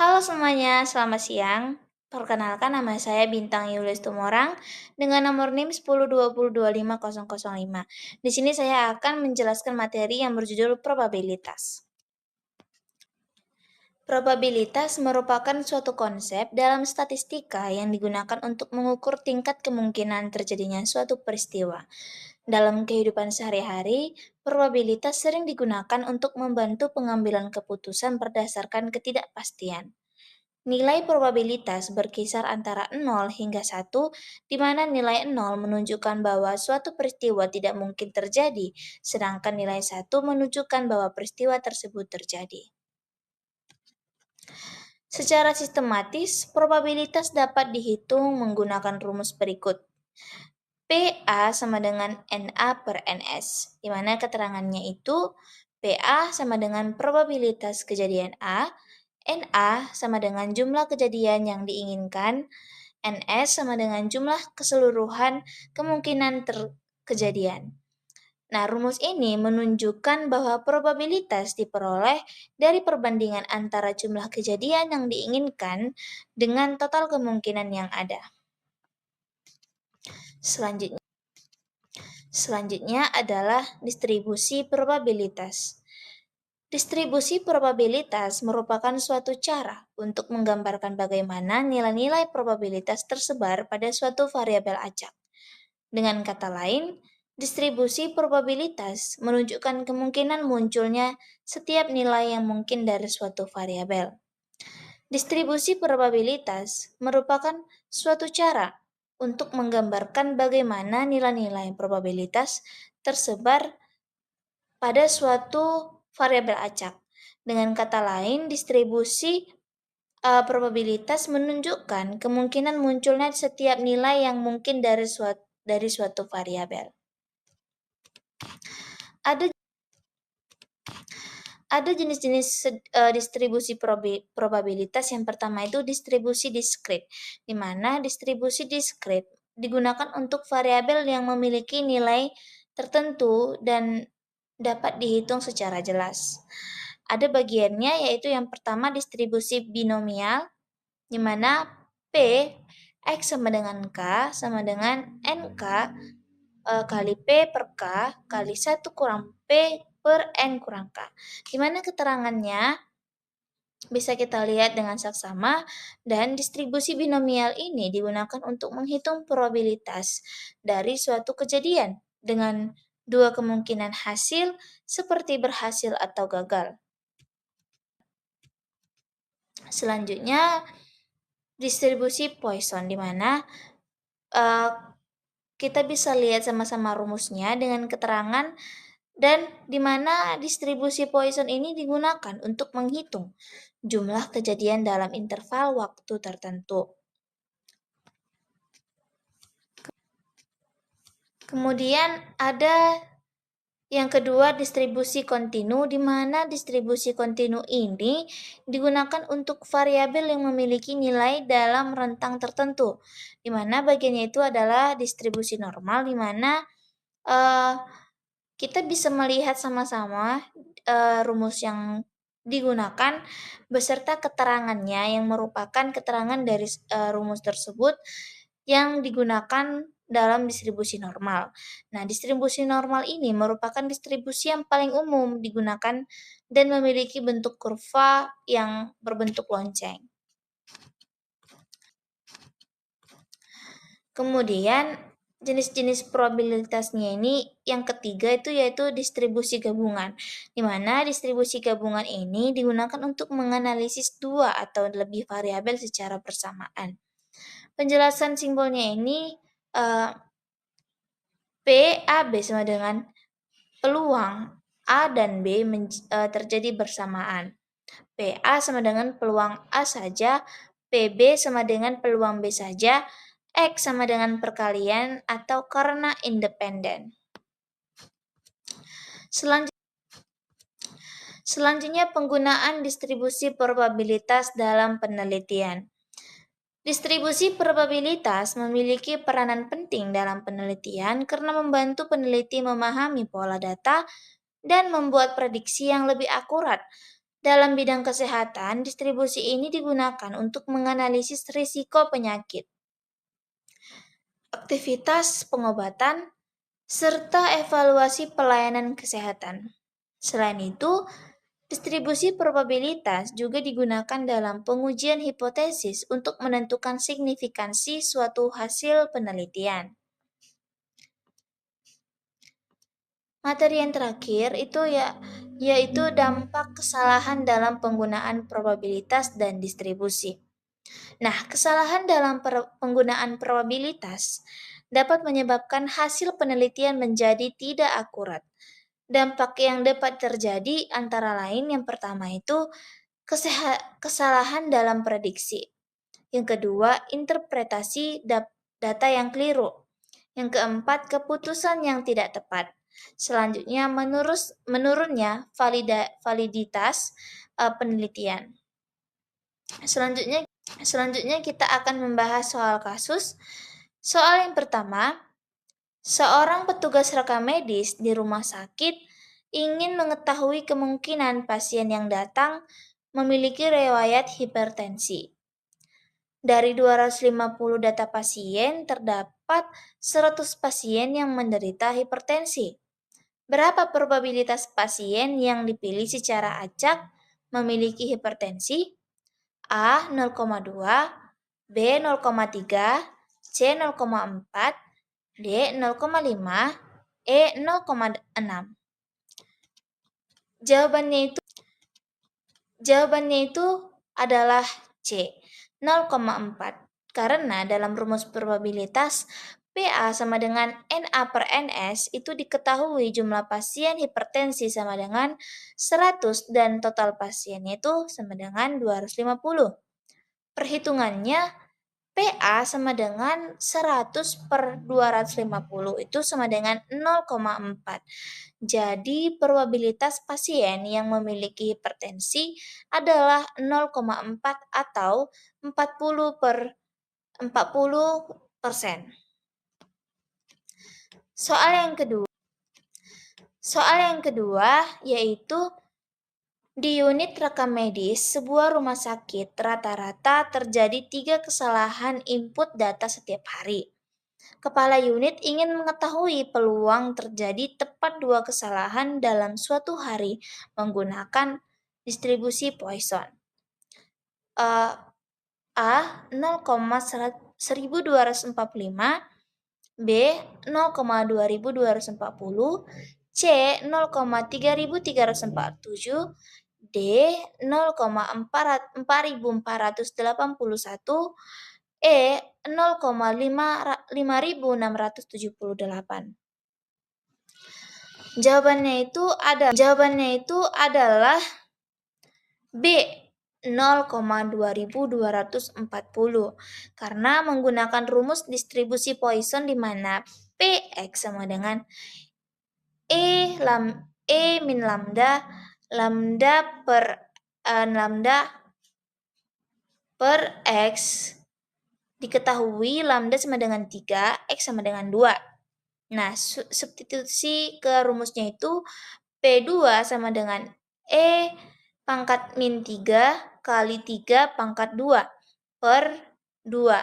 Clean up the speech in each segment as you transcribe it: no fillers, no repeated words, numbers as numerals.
Halo semuanya, selamat siang. Perkenalkan nama saya Bintang Yulis Tumorang dengan nomor NIM 10202505. Di sini saya akan menjelaskan materi yang berjudul probabilitas. Probabilitas merupakan suatu konsep dalam statistika yang digunakan untuk mengukur tingkat kemungkinan terjadinya suatu peristiwa. Dalam kehidupan sehari-hari, probabilitas sering digunakan untuk membantu pengambilan keputusan berdasarkan ketidakpastian. Nilai probabilitas berkisar antara 0 hingga 1, di mana nilai 0 menunjukkan bahwa suatu peristiwa tidak mungkin terjadi, sedangkan nilai 1 menunjukkan bahwa peristiwa tersebut terjadi. Secara sistematis, probabilitas dapat dihitung menggunakan rumus berikut. PA sama dengan NA per NS, di mana keterangannya itu PA sama dengan probabilitas kejadian A, NA sama dengan jumlah kejadian yang diinginkan, NS sama dengan jumlah keseluruhan kemungkinan terkejadian. Nah, rumus ini menunjukkan bahwa probabilitas diperoleh dari perbandingan antara jumlah kejadian yang diinginkan dengan total kemungkinan yang ada. Selanjutnya adalah distribusi probabilitas. Distribusi probabilitas merupakan suatu cara untuk menggambarkan bagaimana nilai-nilai probabilitas tersebar pada suatu variabel acak. Dengan kata lain, distribusi probabilitas menunjukkan kemungkinan munculnya setiap nilai yang mungkin dari suatu variabel. Distribusi probabilitas merupakan suatu cara untuk menggambarkan bagaimana nilai-nilai probabilitas tersebar pada suatu variabel acak. Dengan kata lain, distribusi probabilitas menunjukkan kemungkinan munculnya setiap nilai yang mungkin dari suatu variabel. Ada ada jenis-jenis distribusi probabilitas. Yang pertama itu distribusi diskrit, di mana distribusi diskrit digunakan untuk variabel yang memiliki nilai tertentu dan dapat dihitung secara jelas. Ada bagiannya, yaitu yang pertama distribusi binomial, di mana P X sama dengan K sama dengan NK kali P per K kali 1 kurang P per N kurang K. Di mana keterangannya bisa kita lihat dengan saksama, dan distribusi binomial ini digunakan untuk menghitung probabilitas dari suatu kejadian dengan dua kemungkinan hasil seperti berhasil atau gagal. Selanjutnya, distribusi Poisson, di mana kita bisa lihat sama-sama rumusnya dengan keterangan, dan di mana distribusi Poisson ini digunakan untuk menghitung jumlah kejadian dalam interval waktu tertentu. Kemudian ada yang kedua, distribusi kontinu, di mana distribusi kontinu ini digunakan untuk variabel yang memiliki nilai dalam rentang tertentu, di mana bagiannya itu adalah distribusi normal, di mana kita bisa melihat sama-sama rumus yang digunakan beserta keterangannya yang merupakan keterangan dari rumus tersebut yang digunakan dalam distribusi normal. Nah, distribusi normal ini merupakan distribusi yang paling umum digunakan dan memiliki bentuk kurva yang berbentuk lonceng. Kemudian jenis-jenis probabilitasnya ini yang ketiga itu yaitu distribusi gabungan, di mana distribusi gabungan ini digunakan untuk menganalisis dua atau lebih variabel secara bersamaan. Penjelasan simbolnya ini P A B sama dengan peluang A dan B terjadi bersamaan. PA sama dengan peluang A saja, PB sama dengan peluang B saja, X sama dengan perkalian atau karena independen. Selanjutnya, penggunaan distribusi probabilitas dalam penelitian. Distribusi probabilitas memiliki peranan penting dalam penelitian karena membantu peneliti memahami pola data dan membuat prediksi yang lebih akurat Dalam bidang kesehatan, distribusi ini digunakan untuk menganalisis risiko penyakit, aktivitas pengobatan, serta evaluasi pelayanan kesehatan. Selain itu, distribusi probabilitas juga digunakan dalam pengujian hipotesis untuk menentukan signifikansi suatu hasil penelitian. Materi yang terakhir itu yaitu dampak kesalahan dalam penggunaan probabilitas dan distribusi. Nah, kesalahan dalam penggunaan probabilitas dapat menyebabkan hasil penelitian menjadi tidak akurat. Dampak yang dapat terjadi antara lain yang pertama itu kesalahan dalam prediksi. Yang kedua, interpretasi data yang keliru. Yang keempat, keputusan yang tidak tepat. Selanjutnya, menurunnya validitas penelitian. Selanjutnya kita akan membahas soal kasus. Soal yang pertama, seorang petugas rekam medis di rumah sakit ingin mengetahui kemungkinan pasien yang datang memiliki riwayat hipertensi. Dari 250 data pasien, terdapat 100 pasien yang menderita hipertensi. Berapa probabilitas pasien yang dipilih secara acak memiliki hipertensi? A 0,2, B 0,3, C 0,4, D 0,5, E 0,6. Jawabannya itu adalah C 0,4. Karena dalam rumus probabilitas PA sama dengan NA per NS itu diketahui jumlah pasien hipertensi sama dengan 100 dan total pasiennya itu sama dengan 250. Perhitungannya PA sama dengan 100 per 250 itu sama dengan 0,4. Jadi probabilitas pasien yang memiliki hipertensi adalah 0,4 atau 40 per 40%. Soal yang kedua yaitu di unit rekam medis sebuah rumah sakit rata-rata terjadi 3 kesalahan input data setiap hari. Kepala unit ingin mengetahui peluang terjadi tepat 2 kesalahan dalam suatu hari menggunakan distribusi Poisson. A 0,1245, B 0,2240, C 0,3347, D 0,4481, E 0,5678. Jawabannya itu adalah B 0,2240 karena menggunakan rumus distribusi Poisson di mana Px sama dengan E min lambda per X diketahui lambda sama dengan 3, X sama dengan 2. Nah, substitusi ke rumusnya itu P2 sama dengan E pangkat min 3 kali 3 pangkat 2 per 2.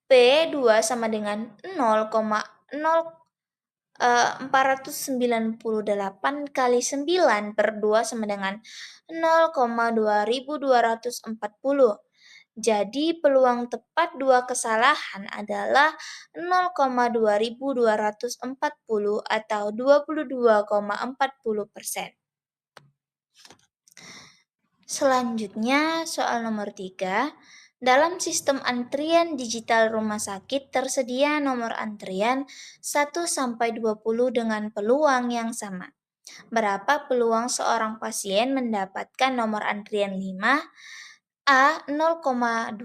P2 sama dengan 0,498 kali 9 per 2 sama dengan 0,2240. Jadi peluang tepat 2 kesalahan adalah 0,2240 atau 22,40%. Selanjutnya soal nomor 3. Dalam sistem antrian digital rumah sakit tersedia nomor antrian 1-20 dengan peluang yang sama. Berapa peluang seorang pasien mendapatkan nomor antrian 5? A 0,2,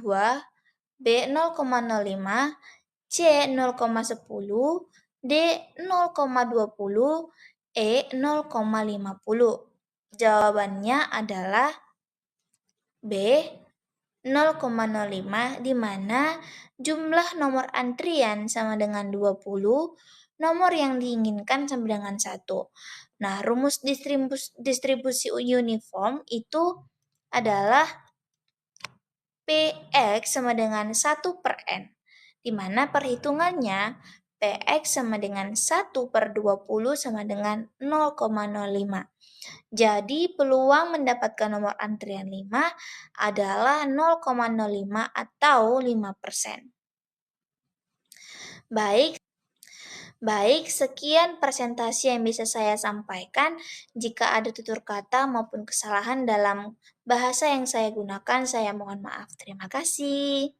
B 0,05, C 0,10, D 0,20, E 0,50. Jawabannya adalah B 0,05 di mana jumlah nomor antrian sama dengan 20, nomor yang diinginkan sama dengan 1. Nah, rumus distribusi uniform itu adalah PX sama dengan 1/n, di mana perhitungannya PX sama dengan 1/20 sama dengan 0,05. Jadi peluang mendapatkan nomor antrian 5 adalah 0,05 atau 5%. Baik, baik, sekian presentasi yang bisa saya sampaikan. Jika ada tutur kata maupun kesalahan dalam bahasa yang saya gunakan, saya mohon maaf. Terima kasih.